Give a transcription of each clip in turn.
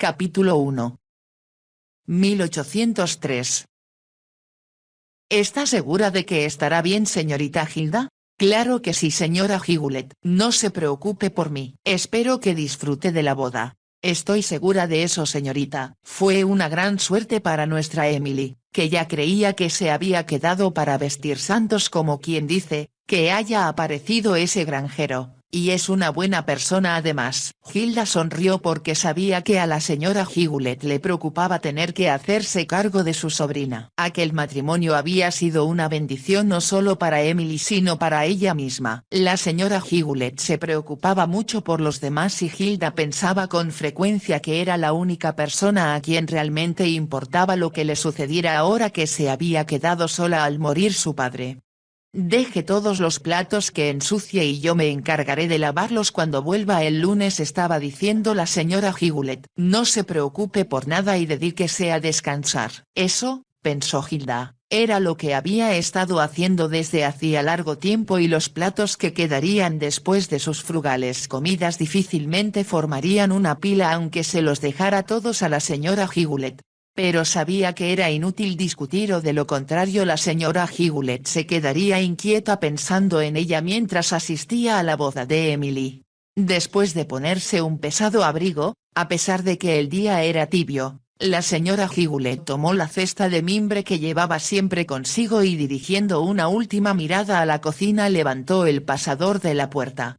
Capítulo 1. 1803. ¿Está segura de que estará bien, señorita Hilda? Claro que sí, señora Higlet. No se preocupe por mí. Espero que disfrute de la boda. Estoy segura de eso, señorita. Fue una gran suerte para nuestra Emily, que ya creía que se había quedado para vestir santos, como quien dice, que haya aparecido ese granjero. Y es una buena persona además. Hilda sonrió porque sabía que a la señora Higlet le preocupaba tener que hacerse cargo de su sobrina. Aquel matrimonio había sido una bendición no solo para Emily sino para ella misma. La señora Higlet se preocupaba mucho por los demás y Hilda pensaba con frecuencia que era la única persona a quien realmente importaba lo que le sucediera ahora que se había quedado sola al morir su padre. Deje todos los platos que ensucie y yo me encargaré de lavarlos cuando vuelva el lunes, estaba diciendo la señora Higlet. No se preocupe por nada y dedíquese a descansar. Eso, pensó Hilda, era lo que había estado haciendo desde hacía largo tiempo y los platos que quedarían después de sus frugales comidas difícilmente formarían una pila aunque se los dejara todos a la señora Higlet. Pero sabía que era inútil discutir o de lo contrario la señora Higlet se quedaría inquieta pensando en ella mientras asistía a la boda de Emily. Después de ponerse un pesado abrigo, a pesar de que el día era tibio, la señora Higlet tomó la cesta de mimbre que llevaba siempre consigo y dirigiendo una última mirada a la cocina levantó el pasador de la puerta.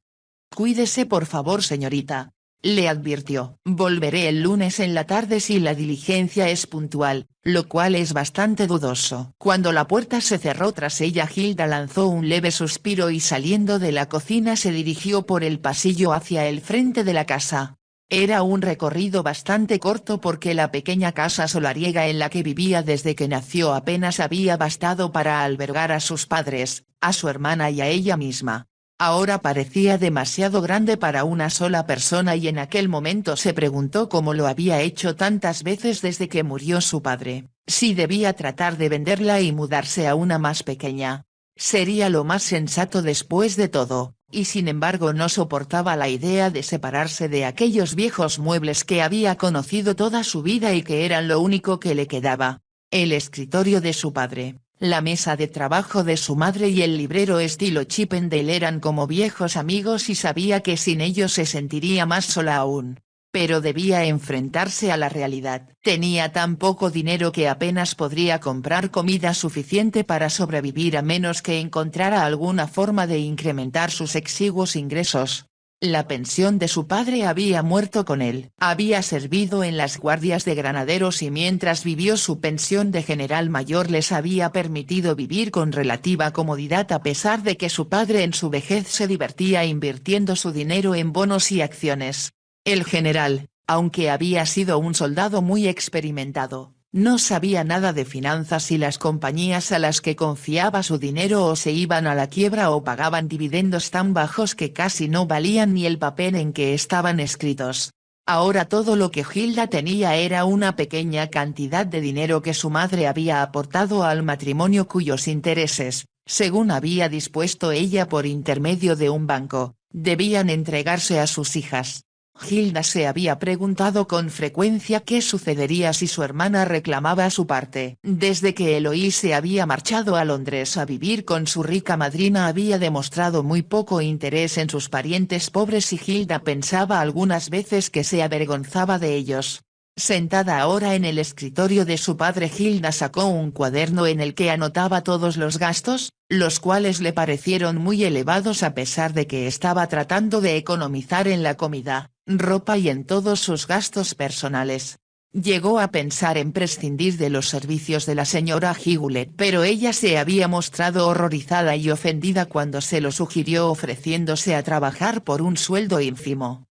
«Cuídese por favor, señorita», le advirtió. «Volveré el lunes en la tarde si la diligencia es puntual, lo cual es bastante dudoso». Cuando la puerta se cerró tras ella, Hilda lanzó un leve suspiro y saliendo de la cocina se dirigió por el pasillo hacia el frente de la casa. Era un recorrido bastante corto porque la pequeña casa solariega en la que vivía desde que nació apenas había bastado para albergar a sus padres, a su hermana y a ella misma. Ahora parecía demasiado grande para una sola persona y en aquel momento se preguntó, como lo había hecho tantas veces desde que murió su padre, si debía tratar de venderla y mudarse a una más pequeña. Sería lo más sensato después de todo, y sin embargo no soportaba la idea de separarse de aquellos viejos muebles que había conocido toda su vida y que eran lo único que le quedaba. El escritorio de su padre, la mesa de trabajo de su madre y el librero estilo Chippendale eran como viejos amigos y sabía que sin ellos se sentiría más sola aún. Pero debía enfrentarse a la realidad. Tenía tan poco dinero que apenas podría comprar comida suficiente para sobrevivir a menos que encontrara alguna forma de incrementar sus exiguos ingresos. La pensión de su padre había muerto con él. Había servido en las guardias de granaderos y mientras vivió su pensión de general mayor les había permitido vivir con relativa comodidad a pesar de que su padre en su vejez se divertía invirtiendo su dinero en bonos y acciones. El general, aunque había sido un soldado muy experimentado, no sabía nada de finanzas y las compañías a las que confiaba su dinero o se iban a la quiebra o pagaban dividendos tan bajos que casi no valían ni el papel en que estaban escritos. Ahora todo lo que Hilda tenía era una pequeña cantidad de dinero que su madre había aportado al matrimonio cuyos intereses, según había dispuesto ella por intermedio de un banco, debían entregarse a sus hijas. Hilda se había preguntado con frecuencia qué sucedería si su hermana reclamaba su parte. Desde que Eloise se había marchado a Londres a vivir con su rica madrina había demostrado muy poco interés en sus parientes pobres y Hilda pensaba algunas veces que se avergonzaba de ellos. Sentada ahora en el escritorio de su padre, Hilda sacó un cuaderno en el que anotaba todos los gastos, los cuales le parecieron muy elevados a pesar de que estaba tratando de economizar en la comida, ropa y en todos sus gastos personales. Llegó a pensar en prescindir de los servicios de la señora Higlet, pero ella se había mostrado horrorizada y ofendida cuando se lo sugirió ofreciéndose a trabajar por un sueldo ínfimo.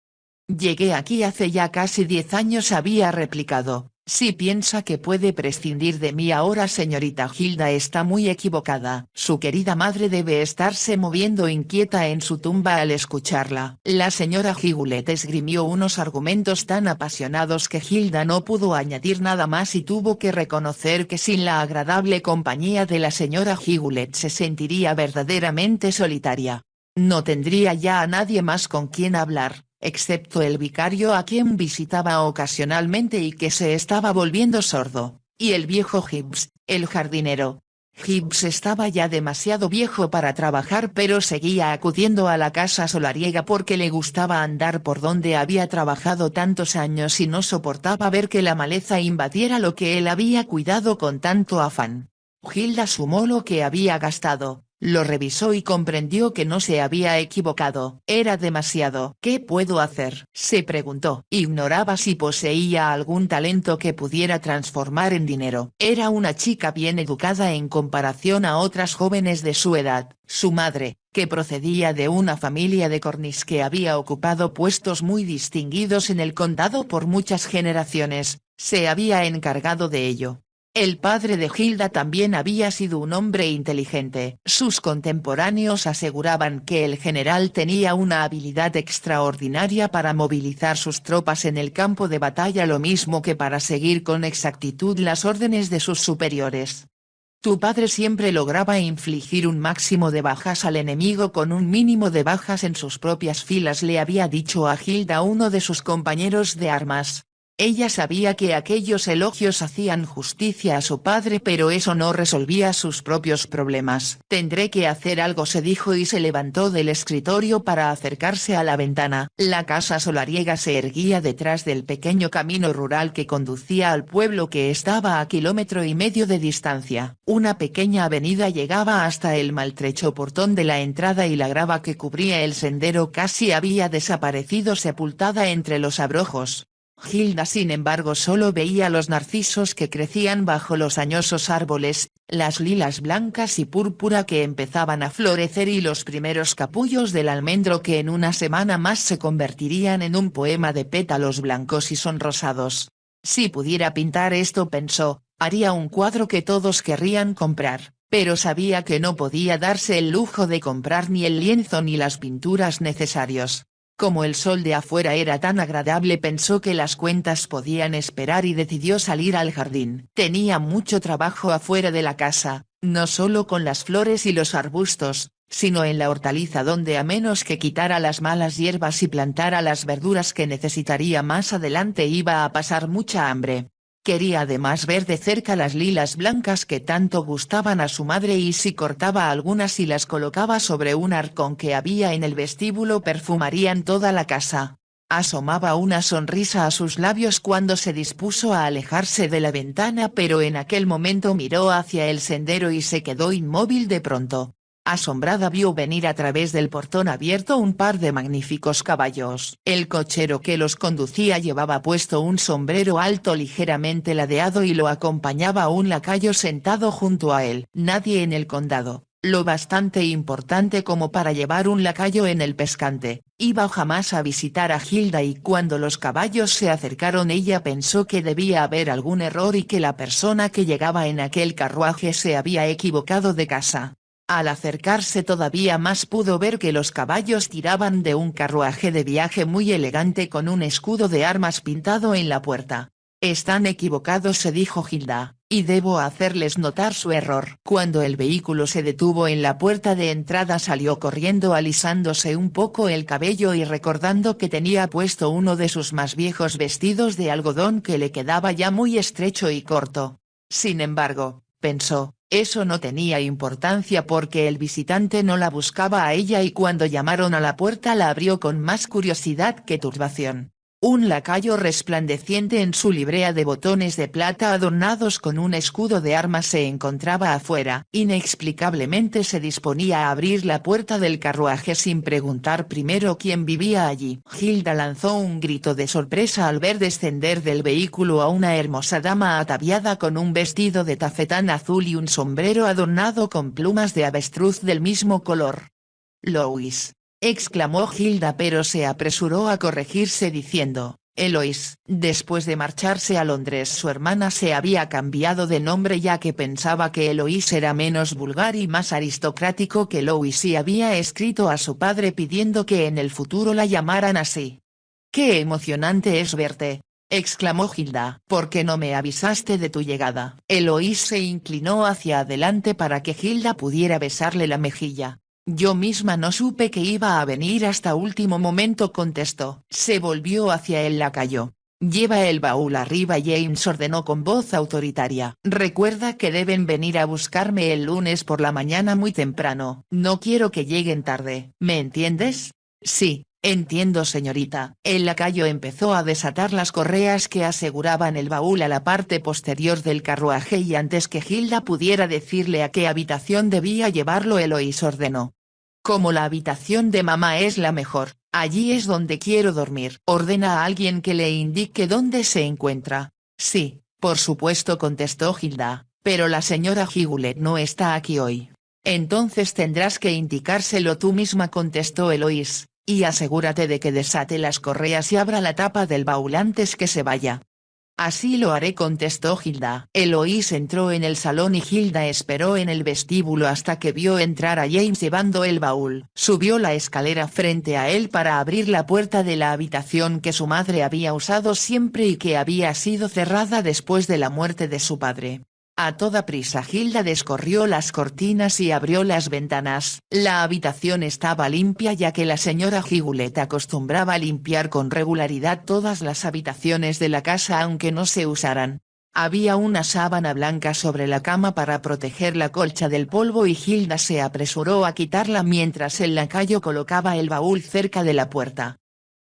«Llegué aquí hace ya casi 10 años», había replicado. «Si piensa que puede prescindir de mí ahora, señorita Hilda, está muy equivocada». Su querida madre debe estarse moviendo inquieta en su tumba al escucharla. La señora Higlet esgrimió unos argumentos tan apasionados que Hilda no pudo añadir nada más y tuvo que reconocer que sin la agradable compañía de la señora Higlet se sentiría verdaderamente solitaria. No tendría ya a nadie más con quien hablar. excepto el vicario a quien visitaba ocasionalmente y que se estaba volviendo sordo, y el viejo Gibbs, el jardinero. Gibbs estaba ya demasiado viejo para trabajar pero seguía acudiendo a la casa solariega porque le gustaba andar por donde había trabajado tantos años y no soportaba ver que la maleza invadiera lo que él había cuidado con tanto afán. Hilda sumó lo que había gastado, lo revisó y comprendió que no se había equivocado. Era demasiado. ¿Qué puedo hacer?, se preguntó. Ignoraba si poseía algún talento que pudiera transformar en dinero. Era una chica bien educada en comparación a otras jóvenes de su edad. Su madre, que procedía de una familia de Cornish que había ocupado puestos muy distinguidos en el condado por muchas generaciones, se había encargado de ello. El padre de Hilda también había sido un hombre inteligente. Sus contemporáneos aseguraban que el general tenía una habilidad extraordinaria para movilizar sus tropas en el campo de batalla, lo mismo que para seguir con exactitud las órdenes de sus superiores. Tu padre siempre lograba infligir un máximo de bajas al enemigo con un mínimo de bajas en sus propias filas, le había dicho a Hilda uno de sus compañeros de armas. Ella sabía que aquellos elogios hacían justicia a su padre pero eso no resolvía sus propios problemas. Tendré que hacer algo, se dijo y se levantó del escritorio para acercarse a la ventana. La casa solariega se erguía detrás del pequeño camino rural que conducía al pueblo que estaba a 1,5 kilómetros de distancia. Una pequeña avenida llegaba hasta el maltrecho portón de la entrada y la grava que cubría el sendero casi había desaparecido sepultada entre los abrojos. Hilda sin embargo solo veía los narcisos que crecían bajo los añosos árboles, las lilas blancas y púrpura que empezaban a florecer y los primeros capullos del almendro que en una semana más se convertirían en un poema de pétalos blancos y sonrosados. Si pudiera pintar esto, pensó, haría un cuadro que todos querrían comprar, pero sabía que no podía darse el lujo de comprar ni el lienzo ni las pinturas necesarios. Como el sol de afuera era tan agradable, pensó que las cuentas podían esperar y decidió salir al jardín. Tenía mucho trabajo afuera de la casa, no solo con las flores y los arbustos, sino en la hortaliza donde a menos que quitara las malas hierbas y plantara las verduras que necesitaría más adelante iba a pasar mucha hambre. Quería además ver de cerca las lilas blancas que tanto gustaban a su madre y si cortaba algunas y las colocaba sobre un arcón que había en el vestíbulo perfumarían toda la casa. Asomaba una sonrisa a sus labios cuando se dispuso a alejarse de la ventana, pero en aquel momento miró hacia el sendero y se quedó inmóvil de pronto. Asombrada vio venir a través del portón abierto un par de magníficos caballos. El cochero que los conducía llevaba puesto un sombrero alto ligeramente ladeado y lo acompañaba un lacayo sentado junto a él. Nadie en el condado, lo bastante importante como para llevar un lacayo en el pescante, iba jamás a visitar a Hilda y cuando los caballos se acercaron ella pensó que debía haber algún error y que la persona que llegaba en aquel carruaje se había equivocado de casa. Al acercarse todavía más pudo ver que los caballos tiraban de un carruaje de viaje muy elegante con un escudo de armas pintado en la puerta. Están equivocados, se dijo Hilda, y debo hacerles notar su error. Cuando el vehículo se detuvo en la puerta de entrada salió corriendo alisándose un poco el cabello y recordando que tenía puesto uno de sus más viejos vestidos de algodón que le quedaba ya muy estrecho y corto. Sin embargo, pensó, eso no tenía importancia porque el visitante no la buscaba a ella y cuando llamaron a la puerta la abrió con más curiosidad que turbación. Un lacayo resplandeciente en su librea de botones de plata adornados con un escudo de armas se encontraba afuera. Inexplicablemente se disponía a abrir la puerta del carruaje sin preguntar primero quién vivía allí. Hilda lanzó un grito de sorpresa al ver descender del vehículo a una hermosa dama ataviada con un vestido de tafetán azul y un sombrero adornado con plumas de avestruz del mismo color. «Louis», exclamó Hilda pero se apresuró a corregirse diciendo, «Eloise». Después de marcharse a Londres su hermana se había cambiado de nombre ya que pensaba que Eloise era menos vulgar y más aristocrático que Louis y había escrito a su padre pidiendo que en el futuro la llamaran así. «Qué emocionante es verte», exclamó Hilda. «¿Por qué no me avisaste de tu llegada?». Eloise se inclinó hacia adelante para que Hilda pudiera besarle la mejilla. Yo misma no supe que iba a venir hasta último momento, contestó. Se volvió hacia el lacayo. Lleva el baúl arriba. James ordenó con voz autoritaria. Recuerda que deben venir a buscarme el lunes por la mañana muy temprano. No quiero que lleguen tarde. ¿Me entiendes? Sí, entiendo, señorita. El lacayo empezó a desatar las correas que aseguraban el baúl a la parte posterior del carruaje y antes que Hilda pudiera decirle a qué habitación debía llevarlo, Eloís ordenó. Como la habitación de mamá es la mejor, allí es donde quiero dormir. Ordena a alguien que le indique dónde se encuentra. Sí, por supuesto, contestó Hilda, pero la señora Higulet no está aquí hoy. Entonces tendrás que indicárselo tú misma, contestó Eloís, y asegúrate de que desate las correas y abra la tapa del baúl antes que se vaya. Así lo haré, contestó Hilda. Eloís entró en el salón y Hilda esperó en el vestíbulo hasta que vio entrar a James llevando el baúl. Subió la escalera frente a él para abrir la puerta de la habitación que su madre había usado siempre y que había sido cerrada después de la muerte de su padre. A toda prisa Hilda descorrió las cortinas y abrió las ventanas. La habitación estaba limpia, ya que la señora Higulet acostumbraba a limpiar con regularidad todas las habitaciones de la casa aunque no se usaran. Había una sábana blanca sobre la cama para proteger la colcha del polvo y Hilda se apresuró a quitarla mientras el lacayo colocaba el baúl cerca de la puerta.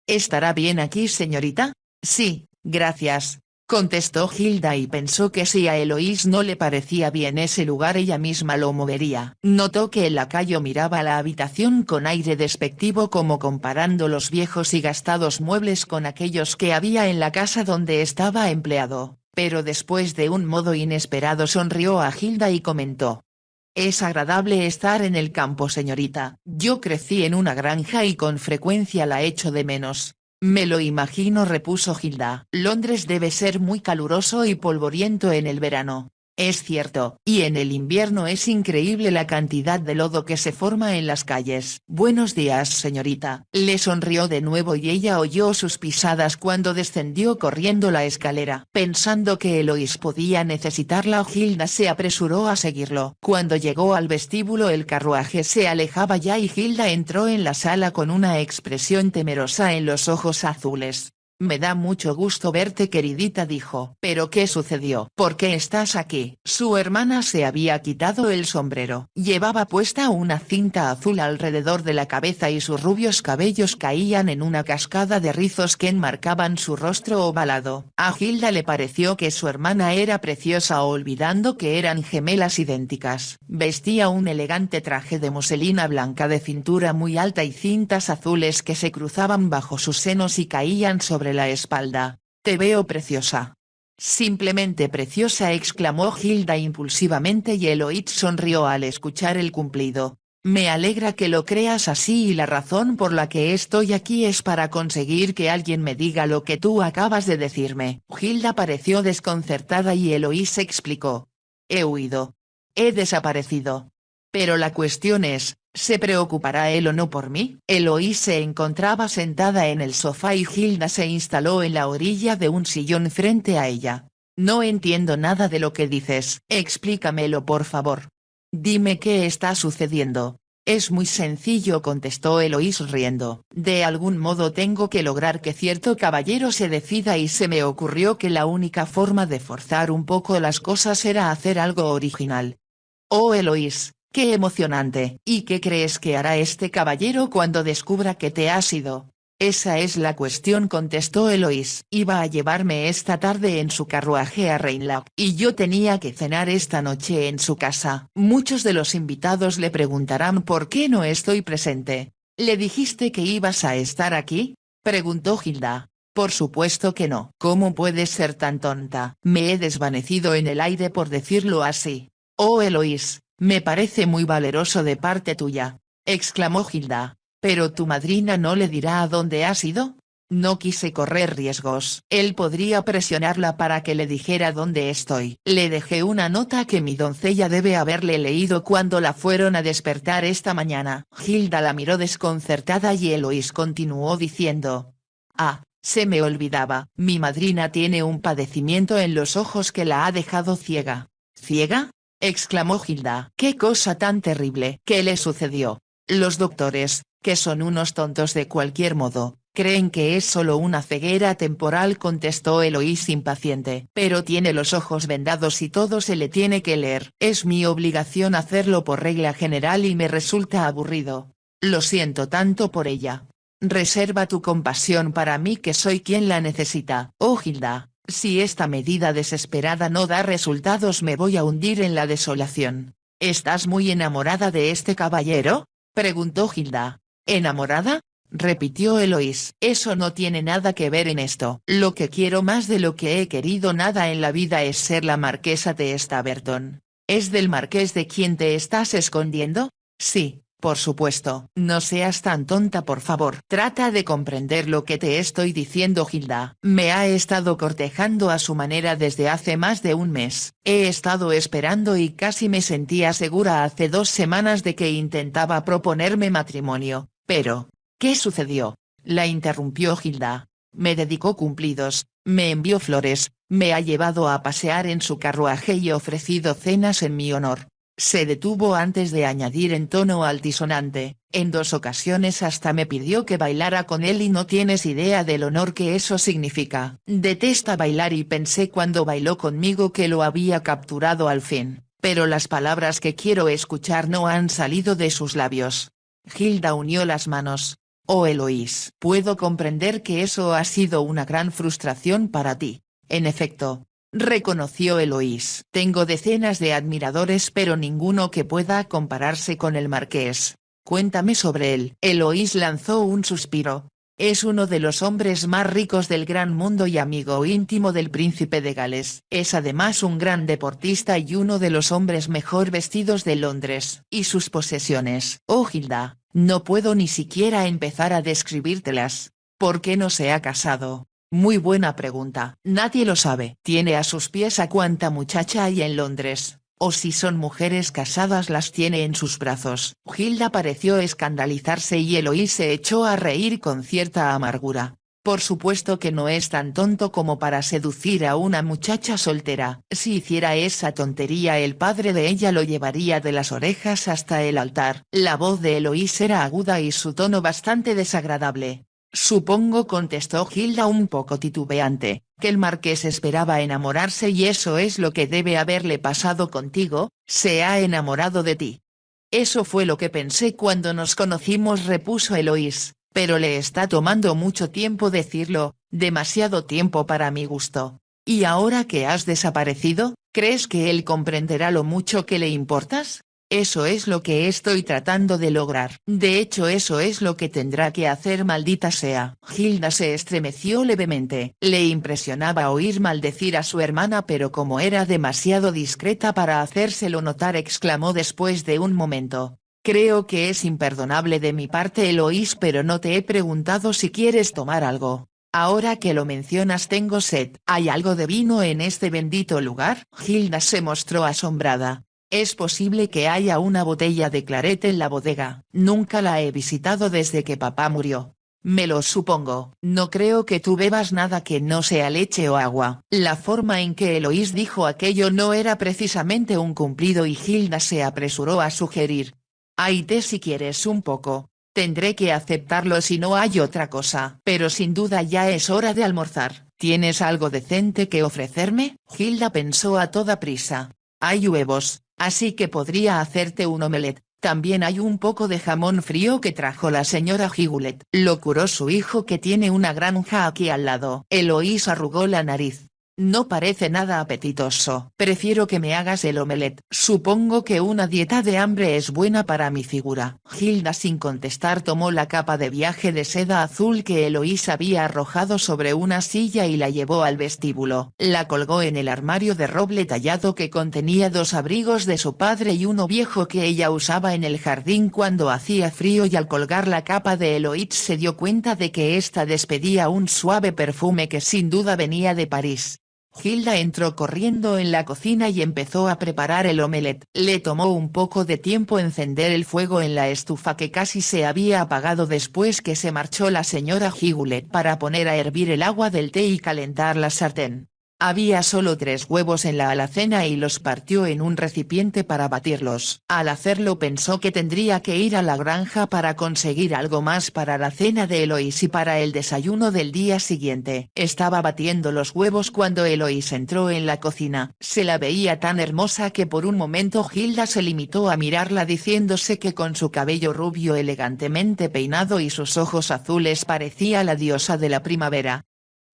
¿Estará bien aquí, señorita? Sí, gracias, contestó Hilda y pensó que si a Eloís no le parecía bien ese lugar ella misma lo movería. Notó que el lacayo miraba la habitación con aire despectivo, como comparando los viejos y gastados muebles con aquellos que había en la casa donde estaba empleado, pero después de un modo inesperado sonrió a Hilda y comentó. Es agradable estar en el campo, señorita. Yo crecí en una granja y con frecuencia la echo de menos. Me lo imagino, repuso Hilda. Londres debe ser muy caluroso y polvoriento en el verano. Es cierto, y en el invierno es increíble la cantidad de lodo que se forma en las calles. Buenos días, señorita. Le sonrió de nuevo y ella oyó sus pisadas cuando descendió corriendo la escalera. Pensando que Eloís podía necesitarla, Hilda se apresuró a seguirlo. Cuando llegó al vestíbulo el carruaje se alejaba ya y Hilda entró en la sala con una expresión temerosa en los ojos azules. Me da mucho gusto verte, queridita, dijo. ¿Pero qué sucedió? ¿Por qué estás aquí? Su hermana se había quitado el sombrero. Llevaba puesta una cinta azul alrededor de la cabeza y sus rubios cabellos caían en una cascada de rizos que enmarcaban su rostro ovalado. A Hilda le pareció que su hermana era preciosa, olvidando que eran gemelas idénticas. Vestía un elegante traje de muselina blanca de cintura muy alta y cintas azules que se cruzaban bajo sus senos y caían sobre la espalda. Te veo preciosa. Simplemente preciosa, exclamó Hilda impulsivamente y Eloís sonrió al escuchar el cumplido. Me alegra que lo creas así y la razón por la que estoy aquí es para conseguir que alguien me diga lo que tú acabas de decirme. Hilda pareció desconcertada y Eloís explicó. He huido. He desaparecido. Pero la cuestión es, ¿se preocupará él o no por mí? Eloís se encontraba sentada en el sofá y Hilda se instaló en la orilla de un sillón frente a ella. No entiendo nada de lo que dices. Explícamelo, por favor. Dime qué está sucediendo. Es muy sencillo, contestó Eloís riendo. De algún modo tengo que lograr que cierto caballero se decida y se me ocurrió que la única forma de forzar un poco las cosas era hacer algo original. Oh, Eloís, qué emocionante. ¿Y qué crees que hará este caballero cuando descubra que te has ido? Esa es la cuestión, contestó Eloís. Iba a llevarme esta tarde en su carruaje a Reinlach y yo tenía que cenar esta noche en su casa. Muchos de los invitados le preguntarán por qué no estoy presente. ¿Le dijiste que ibas a estar aquí? Preguntó Hilda. Por supuesto que no. ¿Cómo puedes ser tan tonta? Me he desvanecido en el aire, por decirlo así. Oh, Eloís, me parece muy valeroso de parte tuya, exclamó Hilda. ¿Pero tu madrina no le dirá a dónde has ido? No quise correr riesgos. Él podría presionarla para que le dijera dónde estoy. Le dejé una nota que mi doncella debe haberle leído cuando la fueron a despertar esta mañana. Hilda la miró desconcertada y Eloís continuó diciendo. Ah, se me olvidaba. Mi madrina tiene un padecimiento en los ojos que la ha dejado ciega. ¿Ciega? Exclamó Hilda. ¡Qué cosa tan terrible! ¿Qué le sucedió? Los doctores, que son unos tontos de cualquier modo, creen que es solo una ceguera temporal, contestó Eloís impaciente. Pero tiene los ojos vendados y todo se le tiene que leer. Es mi obligación hacerlo por regla general y me resulta aburrido. Lo siento tanto por ella. Reserva tu compasión para mí, que soy quien la necesita. Oh Hilda, si esta medida desesperada no da resultados, me voy a hundir en la desolación. ¿Estás muy enamorada de este caballero?, preguntó Hilda. ¿Enamorada?, repitió Eloís. Eso no tiene nada que ver en esto. Lo que quiero más de lo que he querido nada en la vida es ser la marquesa de Staverton. ¿Es del marqués de quien te estás escondiendo? Sí, por supuesto. No seas tan tonta, por favor. Trata de comprender lo que te estoy diciendo, Hilda. Me ha estado cortejando a su manera desde hace más de un mes. He estado esperando y casi me sentía segura hace 2 semanas de que intentaba proponerme matrimonio. Pero, ¿qué sucedió?, la interrumpió Hilda. Me dedicó cumplidos, me envió flores, me ha llevado a pasear en su carruaje y ofrecido cenas en mi honor. Se detuvo antes de añadir en tono altisonante, en 2 ocasiones hasta me pidió que bailara con él y no tienes idea del honor que eso significa. Detesta bailar y pensé cuando bailó conmigo que lo había capturado al fin, pero las palabras que quiero escuchar no han salido de sus labios. Hilda unió las manos. Oh Eloís, puedo comprender que eso ha sido una gran frustración para ti. En efecto, reconoció Eloís. Tengo decenas de admiradores pero ninguno que pueda compararse con el marqués. Cuéntame sobre él. Eloís lanzó un suspiro. Es uno de los hombres más ricos del gran mundo y amigo íntimo del príncipe de Gales. Es además un gran deportista y uno de los hombres mejor vestidos de Londres. ¿Y sus posesiones? Oh Hilda, no puedo ni siquiera empezar a describírtelas. ¿Por qué no se ha casado? Muy buena pregunta. Nadie lo sabe. Tiene a sus pies a cuanta muchacha hay en Londres, o si son mujeres casadas las tiene en sus brazos. Hilda pareció escandalizarse y Eloís se echó a reír con cierta amargura. Por supuesto que no es tan tonto como para seducir a una muchacha soltera. Si hiciera esa tontería el padre de ella lo llevaría de las orejas hasta el altar. La voz de Eloís era aguda y su tono bastante desagradable. Supongo, contestó Hilda un poco titubeante, que el marqués esperaba enamorarse y eso es lo que debe haberle pasado contigo. Se ha enamorado de ti. Eso fue lo que pensé cuando nos conocimos, repuso Eloís, pero le está tomando mucho tiempo decirlo, demasiado tiempo para mi gusto. ¿Y ahora que has desaparecido, crees que él comprenderá lo mucho que le importas? Eso es lo que estoy tratando de lograr. De hecho, eso es lo que tendrá que hacer, maldita sea. Hilda se estremeció levemente. Le impresionaba oír maldecir a su hermana, pero como era demasiado discreta para hacérselo notar, exclamó después de un momento. Creo que es imperdonable de mi parte, Eloís, pero no te he preguntado si quieres tomar algo. Ahora que lo mencionas tengo sed. ¿Hay algo de vino en este bendito lugar? Hilda se mostró asombrada. Es posible que haya una botella de claret en la bodega. Nunca la he visitado desde que papá murió. Me lo supongo. No creo que tú bebas nada que no sea leche o agua. La forma en que Eloís dijo aquello no era precisamente un cumplido y Hilda se apresuró a sugerir. Hay té si quieres un poco. Tendré que aceptarlo si no hay otra cosa. Pero sin duda ya es hora de almorzar. ¿Tienes algo decente que ofrecerme? Hilda pensó a toda prisa. Hay huevos, así que podría hacerte un omelette. También hay un poco de jamón frío que trajo la señora Higoulet. Lo curó su hijo que tiene una granja aquí al lado. Eloís arrugó la nariz. No parece nada apetitoso. Prefiero que me hagas el omelette. Supongo que una dieta de hambre es buena para mi figura. Hilda sin contestar tomó la capa de viaje de seda azul que Eloís había arrojado sobre una silla y la llevó al vestíbulo. La colgó en el armario de roble tallado que contenía 2 abrigos de su padre y uno viejo que ella usaba en el jardín cuando hacía frío, y al colgar la capa de Eloís se dio cuenta de que ésta despedía un suave perfume que sin duda venía de París. Hilda entró corriendo en la cocina y empezó a preparar el omelette. Le tomó un poco de tiempo encender el fuego en la estufa que casi se había apagado después que se marchó la señora Higoulet para poner a hervir el agua del té y calentar la sartén. Había solo 3 huevos en la alacena y los partió en un recipiente para batirlos. Al hacerlo pensó que tendría que ir a la granja para conseguir algo más para la cena de Eloís y para el desayuno del día siguiente. Estaba batiendo los huevos cuando Eloís entró en la cocina. Se la veía tan hermosa que por un momento Hilda se limitó a mirarla diciéndose que con su cabello rubio elegantemente peinado y sus ojos azules parecía la diosa de la primavera.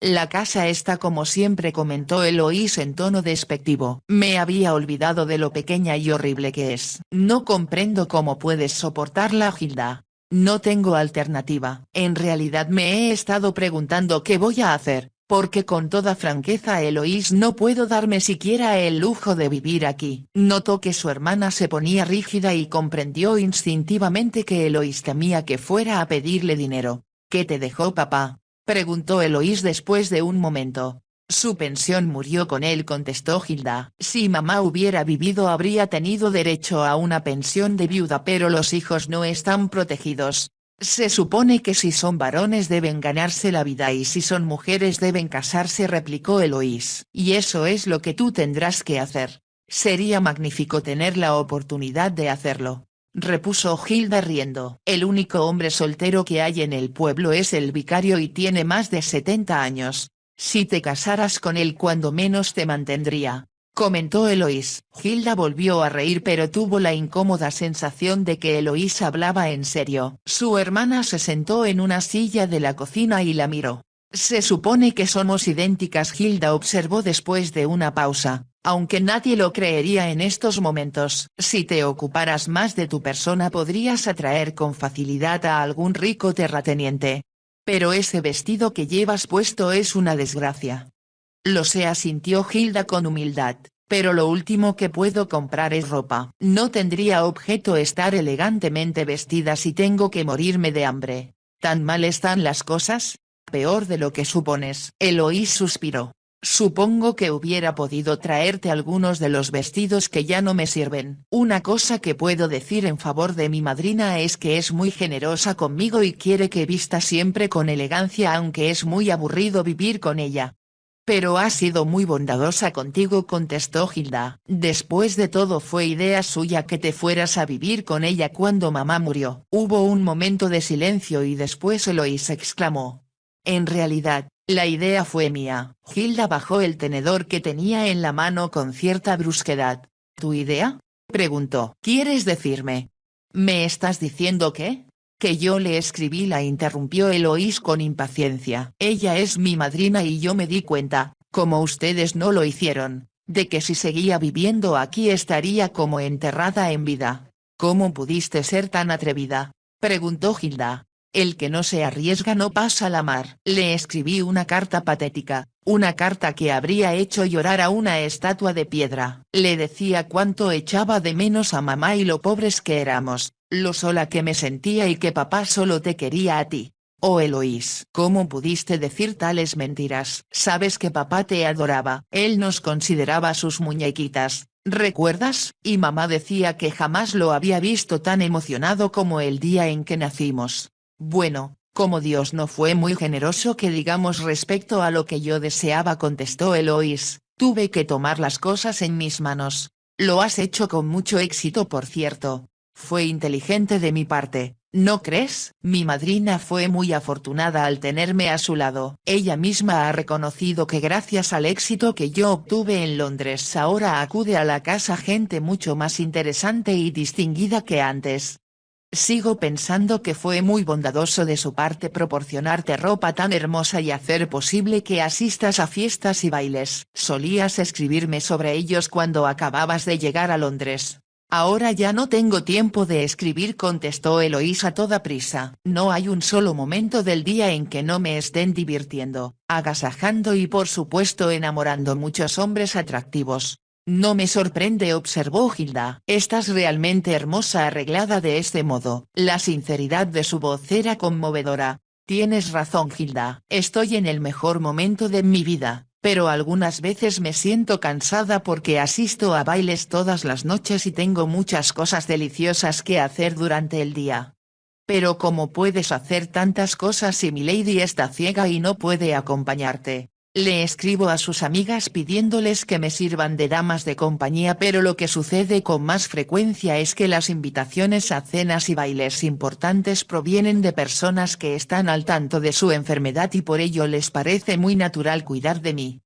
La casa está como siempre, comentó Eloís en tono despectivo. Me había olvidado de lo pequeña y horrible que es. No comprendo cómo puedes soportarla, Hilda. No tengo alternativa. En realidad me he estado preguntando qué voy a hacer, porque con toda franqueza, Eloís, no puedo darme siquiera el lujo de vivir aquí. Notó que su hermana se ponía rígida y comprendió instintivamente que Eloís temía que fuera a pedirle dinero. ¿Qué te dejó papá?, preguntó Eloís después de un momento. Su pensión murió con él, contestó Hilda. Si mamá hubiera vivido habría tenido derecho a una pensión de viuda, pero los hijos no están protegidos. Se supone que si son varones deben ganarse la vida y si son mujeres deben casarse, replicó Eloís. Y eso es lo que tú tendrás que hacer. Sería magnífico tener la oportunidad de hacerlo, repuso Hilda riendo. El único hombre soltero que hay en el pueblo es el vicario y tiene más de 70 años. Si te casaras con él cuando menos te mantendría, comentó Eloís. Hilda volvió a reír pero tuvo la incómoda sensación de que Eloís hablaba en serio. Su hermana se sentó en una silla de la cocina y la miró. Se supone que somos idénticas, Hilda observó después de una pausa. Aunque nadie lo creería en estos momentos, si te ocuparas más de tu persona podrías atraer con facilidad a algún rico terrateniente. Pero ese vestido que llevas puesto es una desgracia. Lo sé, asintió Hilda con humildad, pero lo último que puedo comprar es ropa. No tendría objeto estar elegantemente vestida si tengo que morirme de hambre. ¿Tan mal están las cosas? Peor de lo que supones. Eloís suspiró. Supongo que hubiera podido traerte algunos de los vestidos que ya no me sirven. Una cosa que puedo decir en favor de mi madrina es que es muy generosa conmigo y quiere que vista siempre con elegancia, aunque es muy aburrido vivir con ella. Pero ha sido muy bondadosa contigo, contestó Hilda. Después de todo fue idea suya que te fueras a vivir con ella cuando mamá murió. Hubo un momento de silencio y después Eloís exclamó. En realidad, la idea fue mía. Hilda bajó el tenedor que tenía en la mano con cierta brusquedad. ¿Tu idea?, preguntó. ¿Quieres decirme? ¿Me estás diciendo qué? Que yo le escribí, la interrumpió Eloís con impaciencia. Ella es mi madrina y yo me di cuenta, como ustedes no lo hicieron, de que si seguía viviendo aquí estaría como enterrada en vida. ¿Cómo pudiste ser tan atrevida?, preguntó Hilda. El que no se arriesga no pasa la mar. Le escribí una carta patética, una carta que habría hecho llorar a una estatua de piedra. Le decía cuánto echaba de menos a mamá y lo pobres que éramos, lo sola que me sentía y que papá solo te quería a ti. Oh Eloís, ¿cómo pudiste decir tales mentiras? Sabes que papá te adoraba. Él nos consideraba sus muñequitas, ¿recuerdas? Y mamá decía que jamás lo había visto tan emocionado como el día en que nacimos. Bueno, como Dios no fue muy generoso que digamos respecto a lo que yo deseaba, contestó Eloís, tuve que tomar las cosas en mis manos. Lo has hecho con mucho éxito, por cierto. Fue inteligente de mi parte, ¿no crees? Mi madrina fue muy afortunada al tenerme a su lado. Ella misma ha reconocido que gracias al éxito que yo obtuve en Londres ahora acude a la casa gente mucho más interesante y distinguida que antes. Sigo pensando que fue muy bondadoso de su parte proporcionarte ropa tan hermosa y hacer posible que asistas a fiestas y bailes. Solías escribirme sobre ellos cuando acababas de llegar a Londres. Ahora ya no tengo tiempo de escribir, contestó Eloís a toda prisa. No hay un solo momento del día en que no me estén divirtiendo, agasajando y por supuesto enamorando muchos hombres atractivos. No me sorprende, observó Hilda. Estás realmente hermosa arreglada de este modo. La sinceridad de su voz era conmovedora. Tienes razón, Hilda. Estoy en el mejor momento de mi vida, pero algunas veces me siento cansada porque asisto a bailes todas las noches y tengo muchas cosas deliciosas que hacer durante el día. Pero ¿cómo puedes hacer tantas cosas si milady está ciega y no puede acompañarte? Le escribo a sus amigas pidiéndoles que me sirvan de damas de compañía, pero lo que sucede con más frecuencia es que las invitaciones a cenas y bailes importantes provienen de personas que están al tanto de su enfermedad y por ello les parece muy natural cuidar de mí.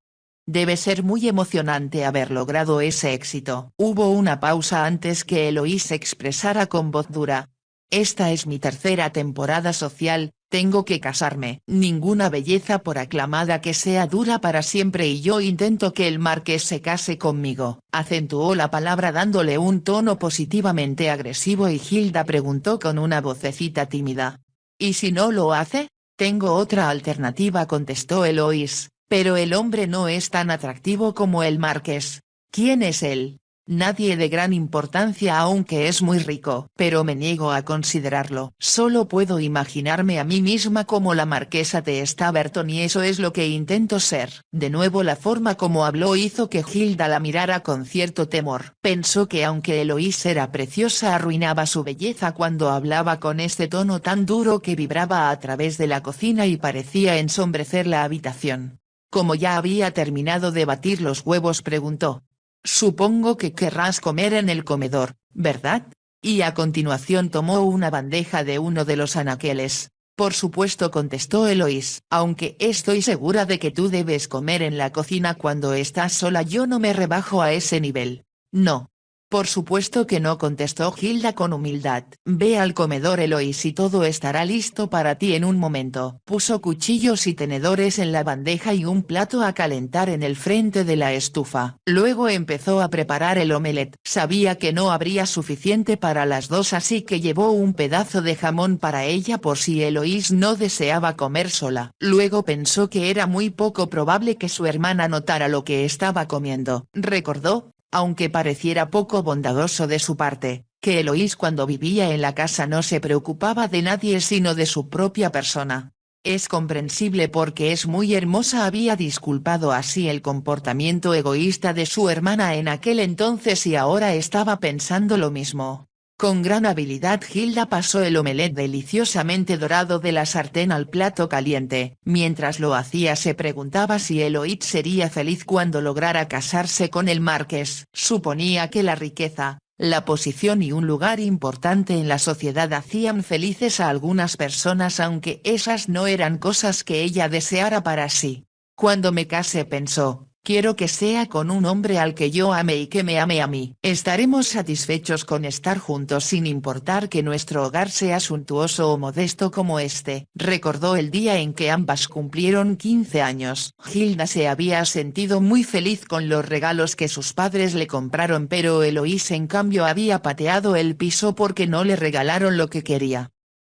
Debe ser muy emocionante haber logrado ese éxito. Hubo una pausa antes que Eloís expresara con voz dura. Esta es mi tercera temporada social, tengo que casarme. Ninguna belleza por aclamada que sea dura para siempre y yo intento que el marqués se case conmigo. Acentuó la palabra dándole un tono positivamente agresivo y Hilda preguntó con una vocecita tímida. ¿Y si no lo hace? Tengo otra alternativa, contestó Eloís. Pero el hombre no es tan atractivo como el marqués. ¿Quién es él? Nadie de gran importancia aunque es muy rico. Pero me niego a considerarlo. Solo puedo imaginarme a mí misma como la marquesa de Staverton y eso es lo que intento ser. De nuevo la forma como habló hizo que Hilda la mirara con cierto temor. Pensó que aunque Eloís era preciosa arruinaba su belleza cuando hablaba con este tono tan duro que vibraba a través de la cocina y parecía ensombrecer la habitación. Como ya había terminado de batir los huevos preguntó. Supongo que querrás comer en el comedor, ¿verdad? Y a continuación tomó una bandeja de uno de los anaqueles. Por supuesto, contestó Eloís. Aunque estoy segura de que tú debes comer en la cocina cuando estás sola, yo no me rebajo a ese nivel. No. Por supuesto que no, contestó Hilda con humildad. Ve al comedor, Eloís, y todo estará listo para ti en un momento. Puso cuchillos y tenedores en la bandeja y un plato a calentar en el frente de la estufa. Luego empezó a preparar el omelette. Sabía que no habría suficiente para las dos, así que llevó un pedazo de jamón para ella por si Eloís no deseaba comer sola. Luego pensó que era muy poco probable que su hermana notara lo que estaba comiendo. Recordó, aunque pareciera poco bondadoso de su parte, que Eloís cuando vivía en la casa no se preocupaba de nadie sino de su propia persona. Es comprensible porque es muy hermosa, había disculpado así el comportamiento egoísta de su hermana en aquel entonces y ahora estaba pensando lo mismo. Con gran habilidad Hilda pasó el omelette deliciosamente dorado de la sartén al plato caliente. Mientras lo hacía se preguntaba si Eloís sería feliz cuando lograra casarse con el marqués. Suponía que la riqueza, la posición y un lugar importante en la sociedad hacían felices a algunas personas, aunque esas no eran cosas que ella deseara para sí. Cuando me case, pensó, quiero que sea con un hombre al que yo ame y que me ame a mí. Estaremos satisfechos con estar juntos sin importar que nuestro hogar sea suntuoso o modesto como este. Recordó el día en que ambas cumplieron 15 años. Hilda se había sentido muy feliz con los regalos que sus padres le compraron, pero Eloís en cambio había pateado el piso porque no le regalaron lo que quería.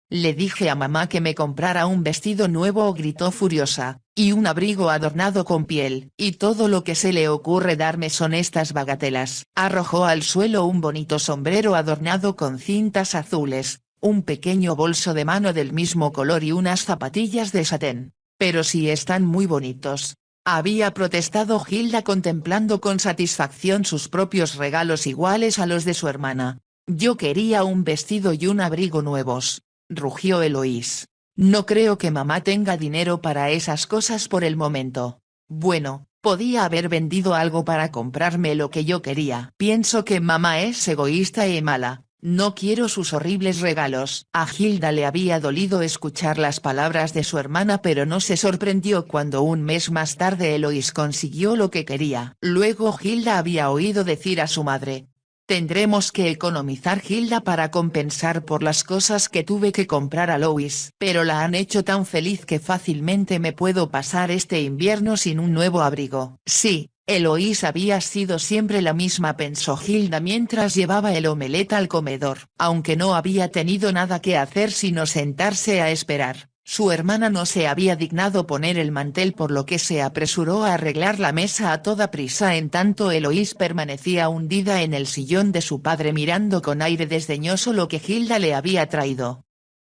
Le dije a mamá que me comprara un vestido nuevo, gritó furiosa, y un abrigo adornado con piel, y todo lo que se le ocurre darme son estas bagatelas. Arrojó al suelo un bonito sombrero adornado con cintas azules, un pequeño bolso de mano del mismo color y unas zapatillas de satén. Pero sí están muy bonitos. Había protestado Hilda contemplando con satisfacción sus propios regalos iguales a los de su hermana. Yo quería un vestido y un abrigo nuevos. Rugió Eloís. No creo que mamá tenga dinero para esas cosas por el momento. Bueno, podía haber vendido algo para comprarme lo que yo quería. Pienso que mamá es egoísta y mala. No quiero sus horribles regalos. A Hilda le había dolido escuchar las palabras de su hermana, pero no se sorprendió cuando un mes más tarde Eloís consiguió lo que quería. Luego Hilda había oído decir a su madre, tendremos que economizar, Hilda, para compensar por las cosas que tuve que comprar a Lois. Pero la han hecho tan feliz que fácilmente me puedo pasar este invierno sin un nuevo abrigo. Sí, Eloís había sido siempre la misma, pensó Hilda mientras llevaba el omelette al comedor. Aunque no había tenido nada que hacer sino sentarse a esperar. Su hermana no se había dignado poner el mantel, por lo que se apresuró a arreglar la mesa a toda prisa. En tanto Eloís permanecía hundida en el sillón de su padre mirando con aire desdeñoso lo que Hilda le había traído.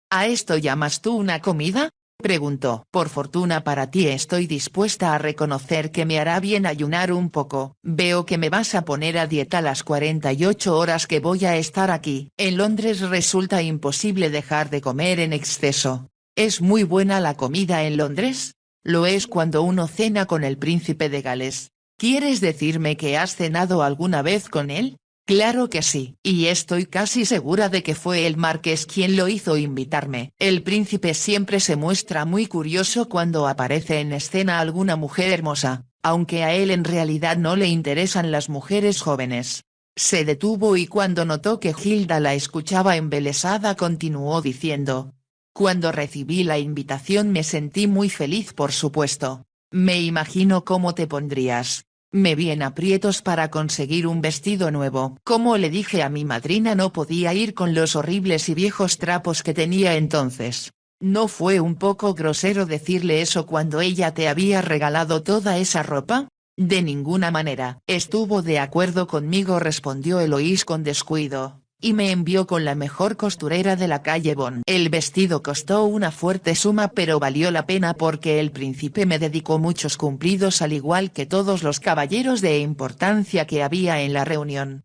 ¿A esto llamas tú una comida?, preguntó. Por fortuna para ti estoy dispuesta a reconocer que me hará bien ayunar un poco. Veo que me vas a poner a dieta las 48 horas que voy a estar aquí. En Londres resulta imposible dejar de comer en exceso. ¿Es muy buena la comida en Londres? Lo es cuando uno cena con el príncipe de Gales. ¿Quieres decirme que has cenado alguna vez con él? Claro que sí, y estoy casi segura de que fue el marqués quien lo hizo invitarme. El príncipe siempre se muestra muy curioso cuando aparece en escena alguna mujer hermosa, aunque a él en realidad no le interesan las mujeres jóvenes. Se detuvo y cuando notó que Hilda la escuchaba embelesada continuó diciendo. Cuando recibí la invitación me sentí muy feliz, por supuesto. Me imagino cómo te pondrías. Me vi en aprietos para conseguir un vestido nuevo. Como le dije a mi madrina, no podía ir con los horribles y viejos trapos que tenía entonces. ¿No fue un poco grosero decirle eso cuando ella te había regalado toda esa ropa? De ninguna manera. Estuvo de acuerdo conmigo, respondió Eloís con descuido, y me envió con la mejor costurera de la calle Bonn. El vestido costó una fuerte suma, pero valió la pena porque el príncipe me dedicó muchos cumplidos al igual que todos los caballeros de importancia que había en la reunión.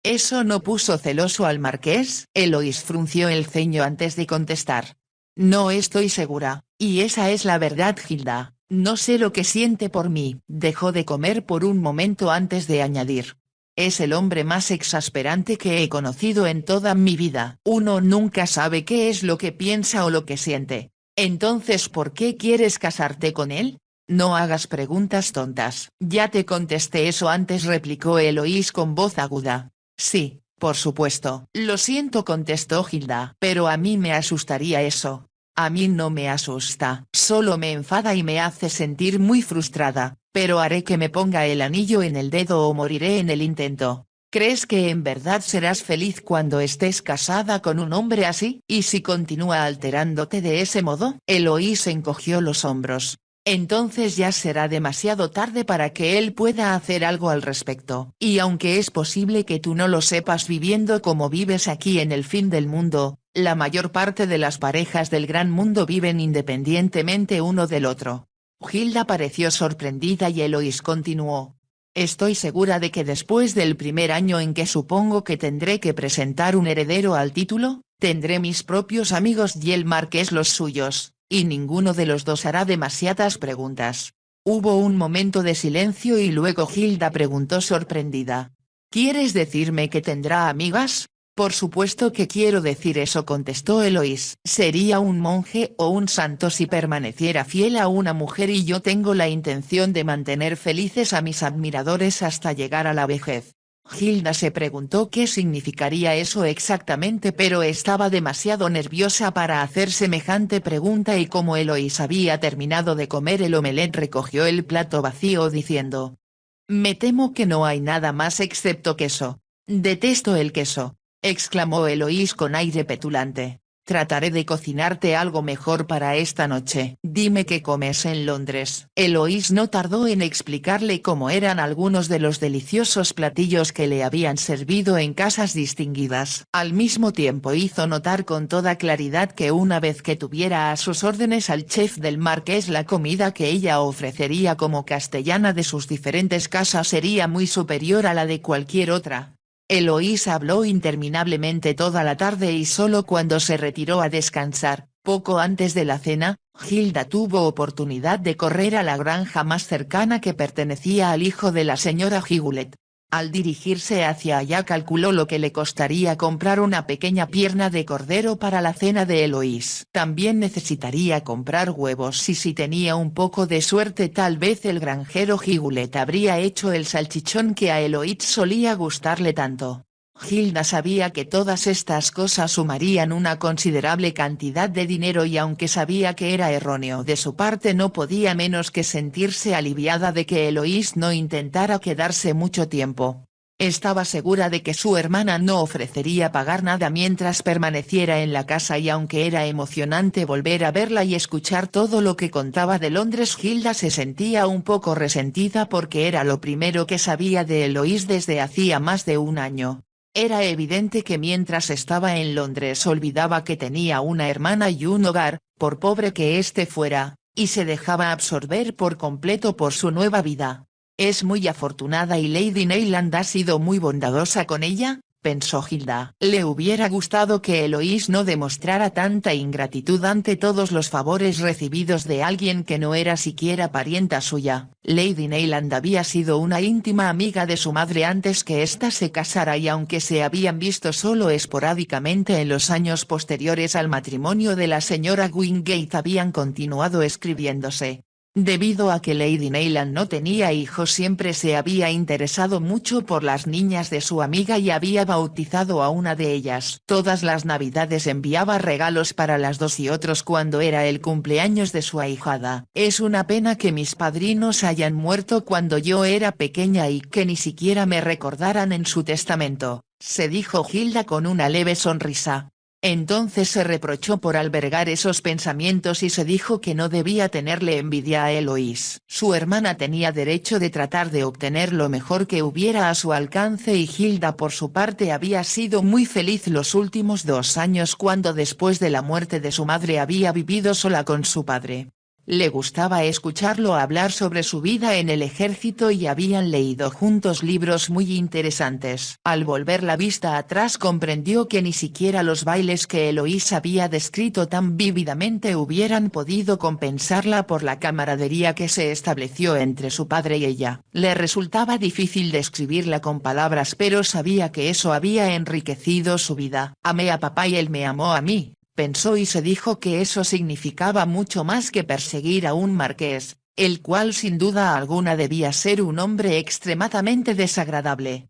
¿Eso no puso celoso al marqués? Eloís frunció el ceño antes de contestar. No estoy segura, y esa es la verdad, Hilda. No sé lo que siente por mí. Dejó de comer por un momento antes de añadir. Es el hombre más exasperante que he conocido en toda mi vida. Uno nunca sabe qué es lo que piensa o lo que siente. Entonces, ¿por qué quieres casarte con él? No hagas preguntas tontas. Ya te contesté eso antes, replicó Eloís con voz aguda. Sí, por supuesto. Lo siento, contestó Hilda. Pero a mí me asustaría eso. A mí no me asusta, solo me enfada y me hace sentir muy frustrada, pero haré que me ponga el anillo en el dedo o moriré en el intento. ¿Crees que en verdad serás feliz cuando estés casada con un hombre así? ¿Y si continúa alterándote de ese modo? Eloís encogió los hombros. Entonces ya será demasiado tarde para que él pueda hacer algo al respecto. Y aunque es posible que tú no lo sepas viviendo como vives aquí en el fin del mundo, la mayor parte de las parejas del gran mundo viven independientemente uno del otro. Hilda pareció sorprendida y Eloís continuó. Estoy segura de que después del primer año en que supongo que tendré que presentar un heredero al título, tendré mis propios amigos y el marqués los suyos, y ninguno de los dos hará demasiadas preguntas. Hubo un momento de silencio y luego Hilda preguntó sorprendida. ¿Quieres decirme que tendrá amigas? Por supuesto que quiero decir eso, contestó Eloís. Sería un monje o un santo si permaneciera fiel a una mujer y yo tengo la intención de mantener felices a mis admiradores hasta llegar a la vejez. Hilda se preguntó qué significaría eso exactamente, pero estaba demasiado nerviosa para hacer semejante pregunta y como Eloís había terminado de comer el omelette recogió el plato vacío diciendo. Me temo que no hay nada más excepto queso. Detesto el queso, exclamó Eloís con aire petulante. Trataré de cocinarte algo mejor para esta noche. Dime qué comes en Londres. Eloís no tardó en explicarle cómo eran algunos de los deliciosos platillos que le habían servido en casas distinguidas. Al mismo tiempo hizo notar con toda claridad que una vez que tuviera a sus órdenes al chef del marqués, la comida que ella ofrecería como castellana de sus diferentes casas sería muy superior a la de cualquier otra. Eloís habló interminablemente toda la tarde y solo cuando se retiró a descansar, poco antes de la cena, Hilda tuvo oportunidad de correr a la granja más cercana que pertenecía al hijo de la señora Higulet. Al dirigirse hacia allá calculó lo que le costaría comprar una pequeña pierna de cordero para la cena de Eloís. También necesitaría comprar huevos y si tenía un poco de suerte tal vez el granjero Higulet habría hecho el salchichón que a Eloís solía gustarle tanto. Hilda sabía que todas estas cosas sumarían una considerable cantidad de dinero y aunque sabía que era erróneo de su parte no podía menos que sentirse aliviada de que Eloís no intentara quedarse mucho tiempo. Estaba segura de que su hermana no ofrecería pagar nada mientras permaneciera en la casa y aunque era emocionante volver a verla y escuchar todo lo que contaba de Londres, Hilda se sentía un poco resentida porque era lo primero que sabía de Eloís desde hacía más de un año. Era evidente que mientras estaba en Londres olvidaba que tenía una hermana y un hogar, por pobre que éste fuera, y se dejaba absorber por completo por su nueva vida. Es muy afortunada y Lady Neyland ha sido muy bondadosa con ella, pensó Hilda. Le hubiera gustado que Eloís no demostrara tanta ingratitud ante todos los favores recibidos de alguien que no era siquiera parienta suya. Lady Neyland había sido una íntima amiga de su madre antes que ésta se casara y aunque se habían visto solo esporádicamente en los años posteriores al matrimonio de la señora Wingate habían continuado escribiéndose. Debido a que Lady Neyland no tenía hijos siempre se había interesado mucho por las niñas de su amiga y había bautizado a una de ellas. Todas las navidades enviaba regalos para las dos y otros cuando era el cumpleaños de su ahijada. Es una pena que mis padrinos hayan muerto cuando yo era pequeña y que ni siquiera me recordaran en su testamento, se dijo Hilda con una leve sonrisa. Entonces se reprochó por albergar esos pensamientos y se dijo que no debía tenerle envidia a Eloís. Su hermana tenía derecho de tratar de obtener lo mejor que hubiera a su alcance y Hilda por su parte había sido muy feliz los últimos 2 años cuando después de la muerte de su madre había vivido sola con su padre. Le gustaba escucharlo hablar sobre su vida en el ejército y habían leído juntos libros muy interesantes. Al volver la vista atrás comprendió que ni siquiera los bailes que Eloís había descrito tan vívidamente hubieran podido compensarla por la camaradería que se estableció entre su padre y ella. Le resultaba difícil describirla con palabras pero sabía que eso había enriquecido su vida. Amé a papá y él me amó a mí. Pensó y se dijo que eso significaba mucho más que perseguir a un marqués, el cual sin duda alguna debía ser un hombre extremadamente desagradable.